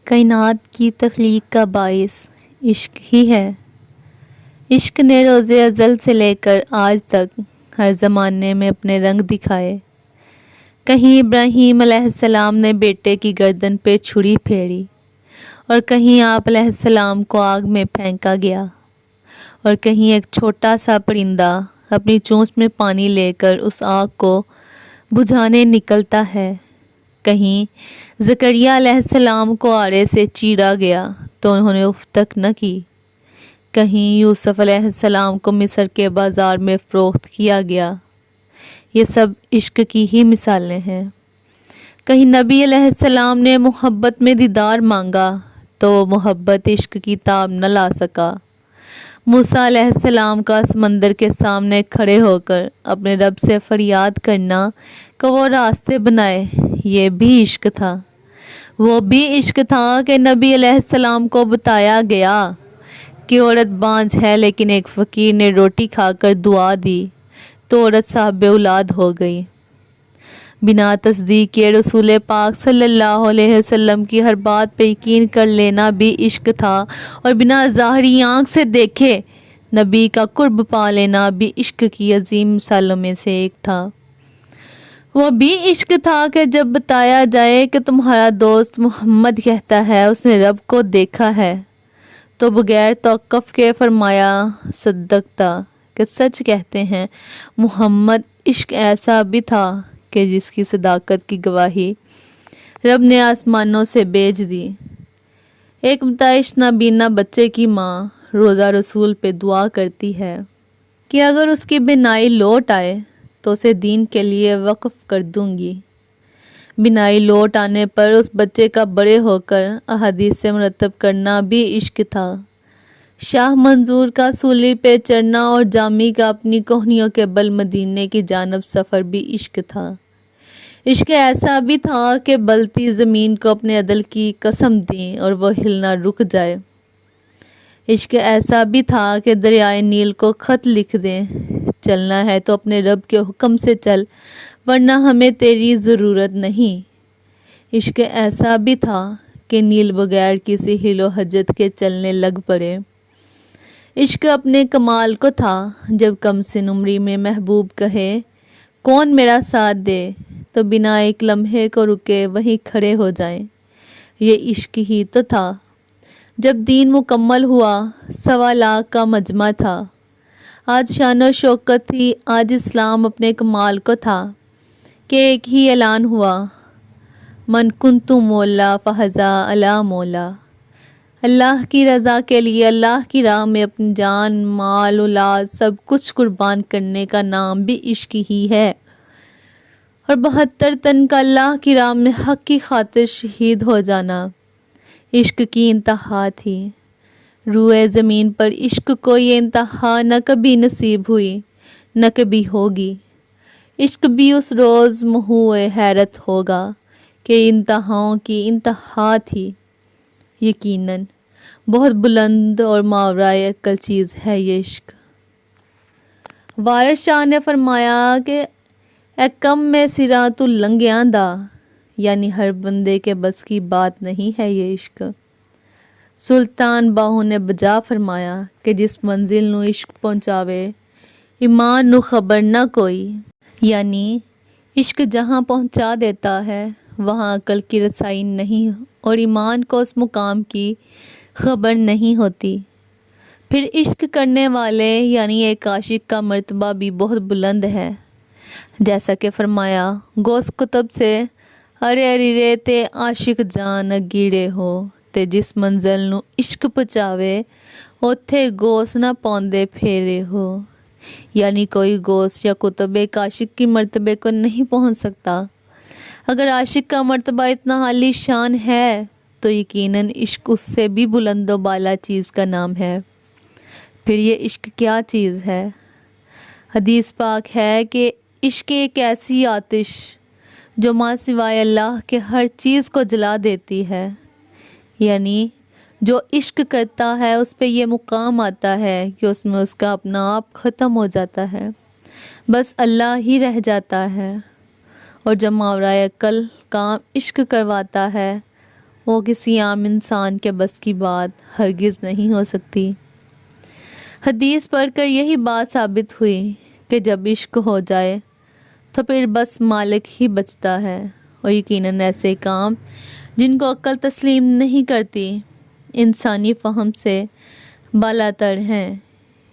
کائنات کی تخلیق کا باعث عشق ہی ہے۔ عشق نے روز ازل سے لے کر آج تک ہر زمانے میں اپنے رنگ دکھائے۔ کہیں ابراہیم علیہ السلام نے بیٹے کی گردن پہ چھری پھیری، اور کہیں آپ علیہ السلام کو آگ میں پھینکا گیا، اور کہیں ایک چھوٹا سا پرندہ اپنی چونچ میں پانی لے کر اس آگ کو بجھانے نکلتا ہے۔ کہیں زکریا علیہ السلام کو آرے سے چیرا گیا تو انہوں نے اف تک نہ کی۔ کہیں یوسف علیہ السلام کو مصر کے بازار میں فروخت کیا گیا۔ یہ سب عشق کی ہی مثالیں ہیں۔ کہیں نبی علیہ السلام نے محبت میں دیدار مانگا تو وہ محبت عشق کی تاب نہ لا سکا۔ موسیٰ علیہ السلام کا سمندر کے سامنے کھڑے ہو کر اپنے رب سے فریاد کرنا کہ وہ راستے بنائے، یہ بھی عشق تھا۔ وہ بھی عشق تھا کہ نبی علیہ السلام کو بتایا گیا کہ عورت بانجھ ہے، لیکن ایک فقیر نے روٹی کھا کر دعا دی تو عورت صاحب اولاد ہو گئی۔ بنا تصدیق کے رسول پاک صلی اللہ علیہ وسلم کی ہر بات پہ یقین کر لینا بھی عشق تھا، اور بنا ظاہری آنکھ سے دیکھے نبی کا قرب پا لینا بھی عشق کی عظیم مثالوں میں سے ایک تھا۔ وہ بھی عشق تھا کہ جب بتایا جائے کہ تمہارا دوست محمد کہتا ہے اس نے رب کو دیکھا ہے، تو بغیر توقف کے فرمایا صدقتا، کہ سچ کہتے ہیں محمد۔ عشق ایسا بھی تھا کہ جس کی صداقت کی گواہی رب نے آسمانوں سے بھیج دی۔ ایک متعش نابینا بچے کی ماں روزہ رسول پہ دعا کرتی ہے کہ اگر اس کی بینائی لوٹ آئے تو اسے دین کے لیے وقف کر دوں گی۔ بینائی لوٹ آنے پر اس بچے کا بڑے ہو کر احادیث سے مرتب کرنا بھی عشق تھا۔ شاہ منظور کا سولی پہ چڑھنا اور جامی کا اپنی کوہنیوں کے بل مدینے کی جانب سفر بھی عشق تھا۔ عشق ایسا بھی تھا کہ بلتی زمین کو اپنے عدل کی قسم دیں اور وہ ہلنا رک جائے۔ عشق ایسا بھی تھا کہ دریائے نیل کو خط لکھ دیں، چلنا ہے تو اپنے رب کے حکم سے چل، ورنہ ہمیں تیری ضرورت نہیں۔ عشق ایسا بھی تھا کہ نیل بغیر کسی حل و حجت کے چلنے لگ پڑے۔ عشق اپنے کمال کو تھا جب کم سن عمری میں محبوب کہے کون میرا ساتھ دے، تو بنا ایک لمحے کو رکے وہیں کھڑے ہو جائیں۔ یہ عشق ہی تو تھا۔ جب دین مکمل ہوا 1.25 لاکھ کا مجمع تھا۔ آج شان و شوکت تھی، آج اسلام اپنے کمال کو تھا کہ ایک ہی اعلان ہوا، من کنت مولا فہذا علی مولا۔ اللہ کی رضا کے لیے اللہ کی راہ میں اپنی جان، مال، اولاد سب کچھ قربان کرنے کا نام بھی عشق ہی ہے، اور 72 تن کا اللہ کی راہ میں حق کی خاطر شہید ہو جانا عشق کی انتہا تھی۔ روئے زمین پر عشق کو یہ انتہا نہ کبھی نصیب ہوئی نہ کبھی ہوگی۔ عشق بھی اس روز محوِ حیرت ہوگا کہ انتہاؤں کی انتہا تھی۔ یقیناً بہت بلند اور ماورائے عقل چیز ہے یہ عشق۔ وارث شاہ نے فرمایا کہ اے کم میں سراں تو لنگیاں دا، یعنی ہر بندے کے بس کی بات نہیں ہے یہ عشق۔ سلطان باہو نے بجا فرمایا کہ جس منزل نو عشق پہنچاوے ایمان نو خبر نہ کوئی، یعنی عشق جہاں پہنچا دیتا ہے وہاں عقل کی رسائی نہیں اور ایمان کو اس مقام کی خبر نہیں ہوتی۔ پھر عشق کرنے والے یعنی ایک عاشق کا مرتبہ بھی بہت بلند ہے، جیسا کہ فرمایا گوس کتب سے ارے ارے تے عاشق جان اگیڑے ہو، تے جس منزل نو عشق پہنچاوے اوتھے گوس نہ پوندے پھیرے ہو، یعنی کوئی گوس یا کتب ایک عاشق کی مرتبے کو نہیں پہنچ سکتا۔ اگر عاشق کا مرتبہ اتنا عالی شان ہے تو یقیناً عشق اس سے بھی بلند و بالا چیز کا نام ہے۔ پھر یہ عشق کیا چیز ہے؟ حدیث پاک ہے کہ عشق ایک ایسی آتش جو ماں سوائے اللہ کے ہر چیز کو جلا دیتی ہے، یعنی جو عشق کرتا ہے اس پہ یہ مقام آتا ہے کہ اس میں اس کا اپنا آپ ختم ہو جاتا ہے، بس اللہ ہی رہ جاتا ہے، اور جب ماورائے عقل کام عشق کرواتا ہے وہ کسی عام انسان کے بس کی بات ہرگز نہیں ہو سکتی۔ حدیث پڑھ کر یہی بات ثابت ہوئی کہ جب عشق ہو جائے تو پھر بس مالک ہی بچتا ہے، اور یقیناً ایسے کام جن کو عقل تسلیم نہیں کرتی، انسانی فہم سے بالاتر ہیں،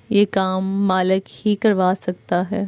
یہ کام مالک ہی کروا سکتا ہے۔